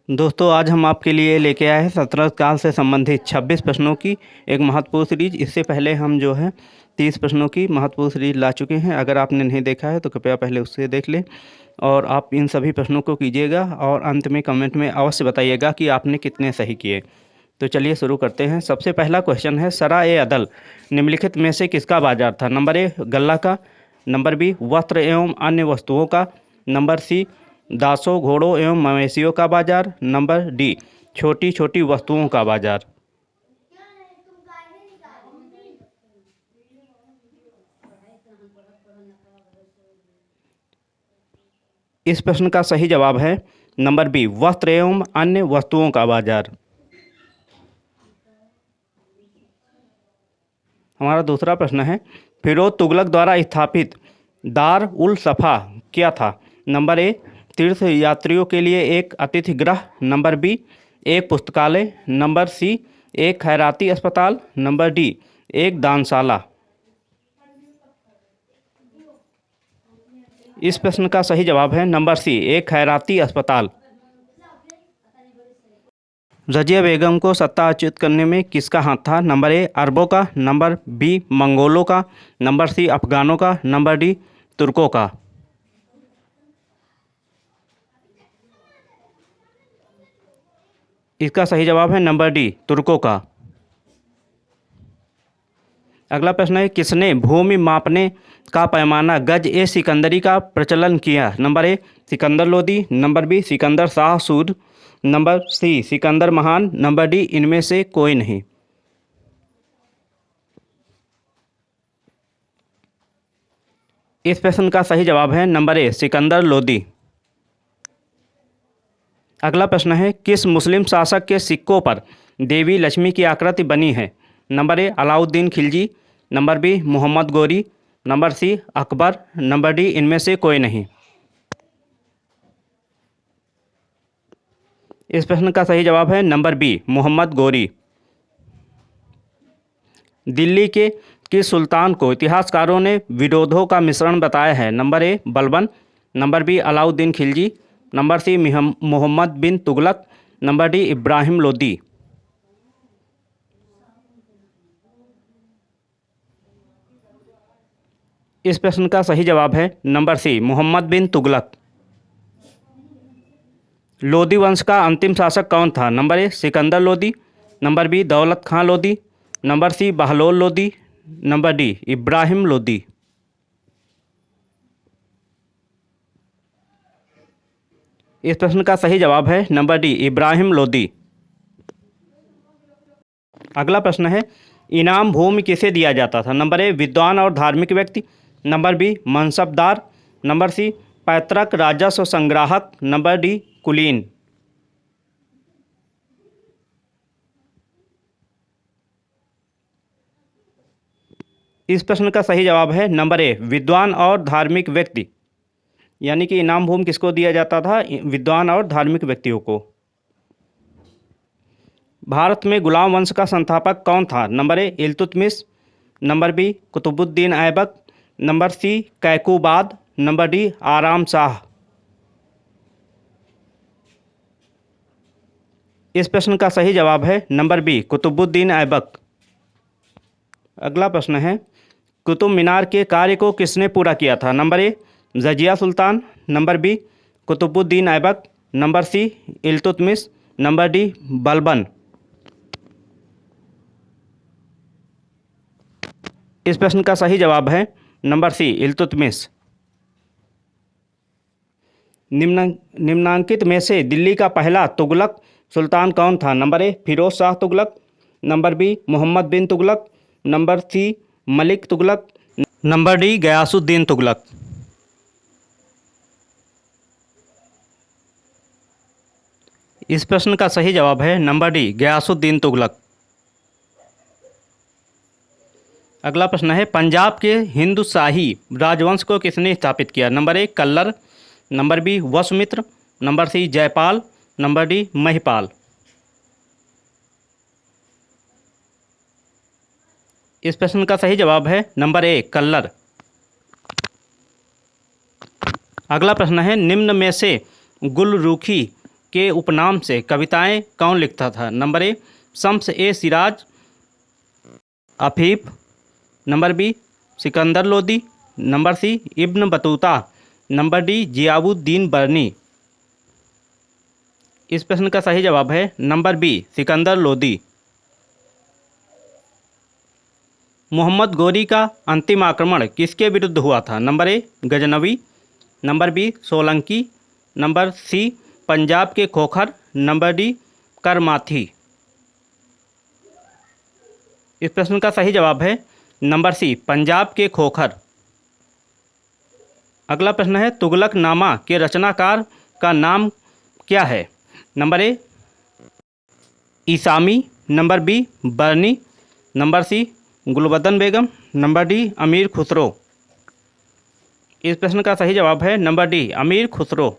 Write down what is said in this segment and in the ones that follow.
दोस्तों, आज हम आपके लिए लेके आए हैं सतरंग काल से संबंधित 26 प्रश्नों की एक महत्वपूर्ण सीरीज। इससे पहले हम जो है 30 प्रश्नों की महत्वपूर्ण सीरीज ला चुके हैं। अगर आपने नहीं देखा है तो कृपया पहले उससे देख लें और आप इन सभी प्रश्नों को कीजिएगा और अंत में कमेंट में अवश्य बताइएगा कि आपने कितने सही किए। तो चलिए शुरू करते हैं। सबसे पहला क्वेश्चन है, सरा ए अदल निम्नलिखित में से किसका बाजार था? नंबर ए गल्ला का, नंबर बी वस्त्र एवं अन्य वस्तुओं का, नंबर सी दासों घोड़ों एवं मवेशियों का बाजार, नंबर डी छोटी छोटी वस्तुओं का बाजार। इस प्रश्न का सही जवाब है नंबर बी वस्त्र एवं अन्य वस्तुओं का बाजार। हमारा दूसरा प्रश्न है, फिरोज तुगलक द्वारा स्थापित दार उल सफ़ा क्या था? नंबर ए तीर्थ यात्रियों के लिए एक अतिथि गृह, नंबर बी एक पुस्तकालय, नंबर सी एक खैराती अस्पताल, नंबर डी एक दानशाला। इस प्रश्न का सही जवाब है नंबर सी एक खैराती अस्पताल। रजिया बेगम को सत्ता अच्युत करने में किसका हाथ था? नंबर ए अरबों का, नंबर बी मंगोलों का, नंबर सी अफगानों का, नंबर डी तुर्कों का। इसका सही जवाब है नंबर डी तुर्कों का। अगला प्रश्न है, किसने भूमि मापने का पैमाना गज ए सिकंदरी का प्रचलन किया? Number A Sikandar Lodi, number B Sikandar Shah Sud, number C Sikandar महान, नंबर डी इनमें से कोई नहीं। इस प्रश्न का सही जवाब है नंबर ए सिकंदर लोदी। अगला प्रश्न है, किस मुस्लिम शासक के सिक्कों पर देवी लक्ष्मी की आकृति बनी है? Number A Alauddin Khilji, number B Mohammad Ghori, number C Akbar, number D इनमें से कोई नहीं। इस प्रश्न का सही जवाब है नंबर बी मोहम्मद गोरी। दिल्ली के किस सुल्तान को इतिहासकारों ने विरोधों का मिश्रण बताया है? Number A Balban, number B Alauddin Khilji, number C Mohammad bin Tughlaq, number D Ibrahim Lodi. इस प्रश्न का सही जवाब है नंबर सी मोहम्मद बिन तुगलक। लोदी वंश का अंतिम शासक कौन था? Number A Sikandar Lodi, number B Daulat Khan Lodi, number C Bahlol Lodi, number D Ibrahim Lodi. इस प्रश्न का सही जवाब है नंबर डी इब्राहिम लोदी। अगला प्रश्न है, इनाम भूमि किसे दिया जाता था? नंबर ए विद्वान और धार्मिक व्यक्ति, number B mansabdar, number C पैतृक राजस्व संग्राहक, नंबर डी कुलीन। इस प्रश्न का सही जवाब है नंबर ए विद्वान और धार्मिक व्यक्ति, यानी कि इनाम भूमि किसको दिया जाता था? विद्वान और धार्मिक व्यक्तियों को। भारत में गुलाम वंश का संस्थापक कौन था? Number A Iltutmish, number B Qutubuddin Aibak, number C Kaikubad, number D Aram Shah. इस प्रश्न का सही जवाब है नंबर बी कुतुबुद्दीन ऐबक। अगला प्रश्न है, कुतुब मीनार के कार्य को किसने पूरा किया था? Number A Razia Sultan, number B Qutubuddin Aibak, number C Iltutmish, number D Balban. इस प्रश्न का सही जवाब है नंबर सी इल्तुतमिश। निम्नांकित में से दिल्ली का पहला तुगलक सुल्तान कौन था? Number A Firoz Shah Tughlaq, number B Mohammad bin Tughlaq, number C Malik Tughlaq, number D Ghiyasuddin Tughlaq. इस प्रश्न का सही जवाब है नंबर डी गयासुद्दीन तुगलक। अगला प्रश्न है, पंजाब के हिंदू शाही राजवंश को किसने स्थापित किया? Number A Kallar, number B Vasumitra, number C Jayapal, number D Mahipal. इस प्रश्न का सही जवाब है नंबर ए कल्लर। अगला प्रश्न है, निम्न में से गुलरुखी के उपनाम से कविताएं कौन लिखता था? Number A Shams e Siraj Afif, number B Sikandar Lodi, number C Ibn Battuta, number D Ziauddin Barani. इस प्रश्न का सही जवाब है नंबर बी सिकंदर लोदी। मोहम्मद गोरी का अंतिम आक्रमण किसके विरुद्ध हुआ था? Number A Ghaznavi, number B Solanki, number C Punjab के खोखर, नंबर डी करमाथी। इस प्रश्न का सही जवाब है नंबर सी पंजाब के खोखर। अगला प्रश्न है तुगलकनामा के रचनाकार का नाम क्या है? Number A Isami, number B Barani, number C Gulbadan Begum, number D Amir Khusrau. इस प्रश्न का सही जवाब है नंबर डी अमीर खुसरो।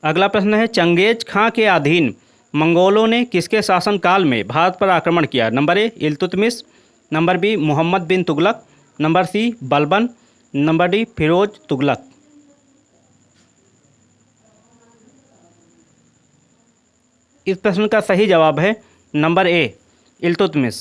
अगला प्रश्न है चंगेज खां के अधीन मंगोलों ने किसके शासनकाल में भारत पर आक्रमण किया? Number A Iltutmish, number B Mohammad bin Tughlaq, number C Balban, number D Firoz Tughlaq. इस प्रश्न का सही जवाब है नंबर ए इल्तुतमिश।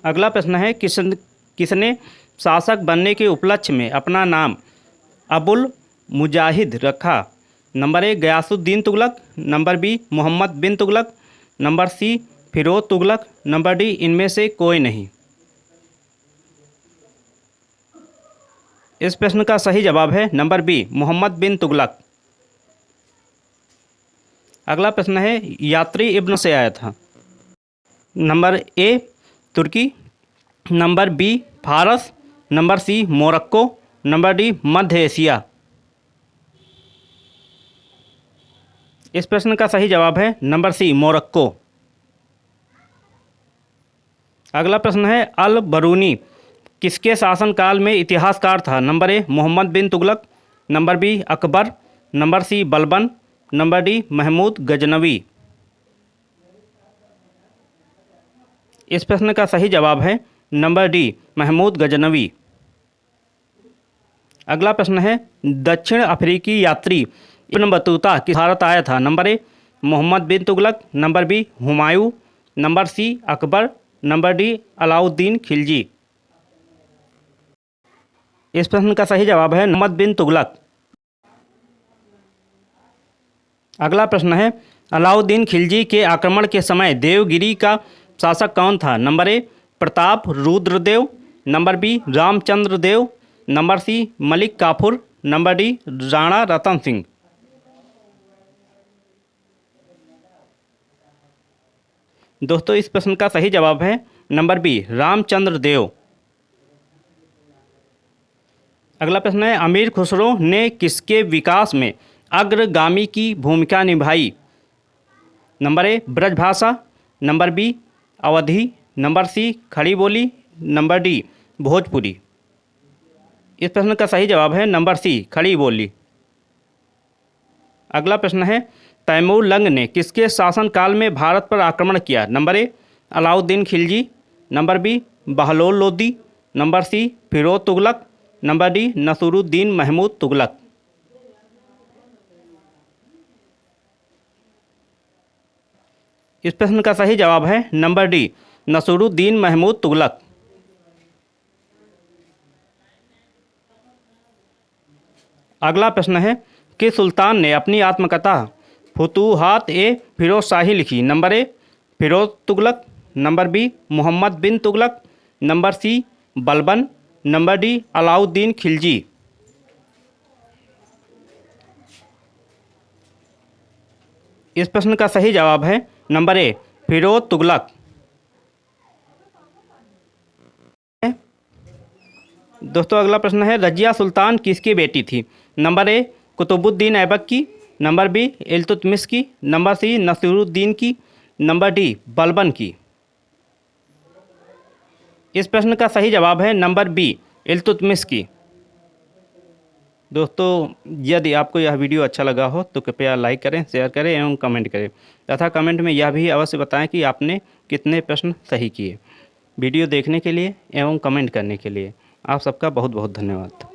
अगला प्रश्न है किसने शासक बनने के उपलक्ष्य में अपना नाम अबुल मुजाहिद रखा? Number A Ghiyasuddin Tughlaq, number B Mohammad bin Tughlaq, number C Firoz Tughlaq, number D इनमें से कोई नहीं। इस प्रश्न का सही जवाब है नंबर बी मोहम्मद बिन तुगलक। अगला प्रश्न है यात्री इब्न से आया था? नंबर ए तुर्की, नंबर बी फारस, number C Morocco, number D मध्य एशिया। इस प्रश्न का सही जवाब है नंबर सी मोरक्को। अगला प्रश्न है अल बरूनी किसके शासनकाल में इतिहासकार था? Number A Mohammad bin Tughlaq, number B Akbar, number C Balban, number D Mahmud Ghaznavi. इस प्रश्न का सही जवाब है नंबर डी महमूद गजनवी। अगला प्रश्न है दक्षिण अफ्रीकी यात्री इब्न बतूता किस भारत आया था? Number A Mohammad bin Tughlaq, number B Humayun, number C Akbar, number D Alauddin Khilji. इस प्रश्न का सही जवाब है मोहम्मद बिन तुगलक। अगला प्रश्न है अलाउद्दीन खिलजी के आक्रमण के समय देवगिरी का शासक कौन था? Number A Pratap Rudradev, number B Ramchandra Dev, number C Malik Kafur, number D Rana Ratan Singh. दोस्तों इस प्रश्न का सही जवाब है नंबर बी रामचंद्र देव। अगला प्रश्न है अमीर खुसरो ने किसके विकास में अग्रगामी की भूमिका निभाई? Number A Brajbhasha, number B Awadhi, number C Khari Boli, number D Bhojpuri. इस प्रश्न का सही जवाब है नंबर सी खड़ी बोली। अगला प्रश्न है तैमूर लंग ने किसके शासनकाल में भारत पर आक्रमण किया? Number A Alauddin Khilji, number B Bahlol Lodi, number C Firoz Tughlaq, number D Nasiruddin Mahmud Tughlaq. इस प्रश्न का सही जवाब है नंबर डी नसीरुद्दीन महमूद तुगलक। अगला प्रश्न है कि सुल्तान ने अपनी आत्मकथा फुतूहात ए फिरोज शाही लिखी? Number A Firoz Tughlaq, number B Mohammad bin Tughlaq, number C Balban, number D Alauddin Khilji. इस प्रश्न का सही जवाब है नंबर ए फिरोज तुगलक। दोस्तों अगला प्रश्न है रजिया सुल्तान किसकी बेटी थी? नंबर ए कुतुबुद्दीन ऐबक की, नंबर बी इल्तुतमिश की, नंबर सी नसीरुद्दीन की, नंबर डी बलबन की। इस प्रश्न का सही जवाब है नंबर बी इल्तुतमिश की। दोस्तों यदि आपको यह वीडियो अच्छा लगा हो तो कृपया लाइक करें, शेयर करें एवं कमेंट करें तथा कमेंट में यह भी अवश्य बताएं कि आपने कितने प्रश्न सही किए। वीडियो देखने के लिए एवं कमेंट करने के लिए आप सबका बहुत बहुत धन्यवाद।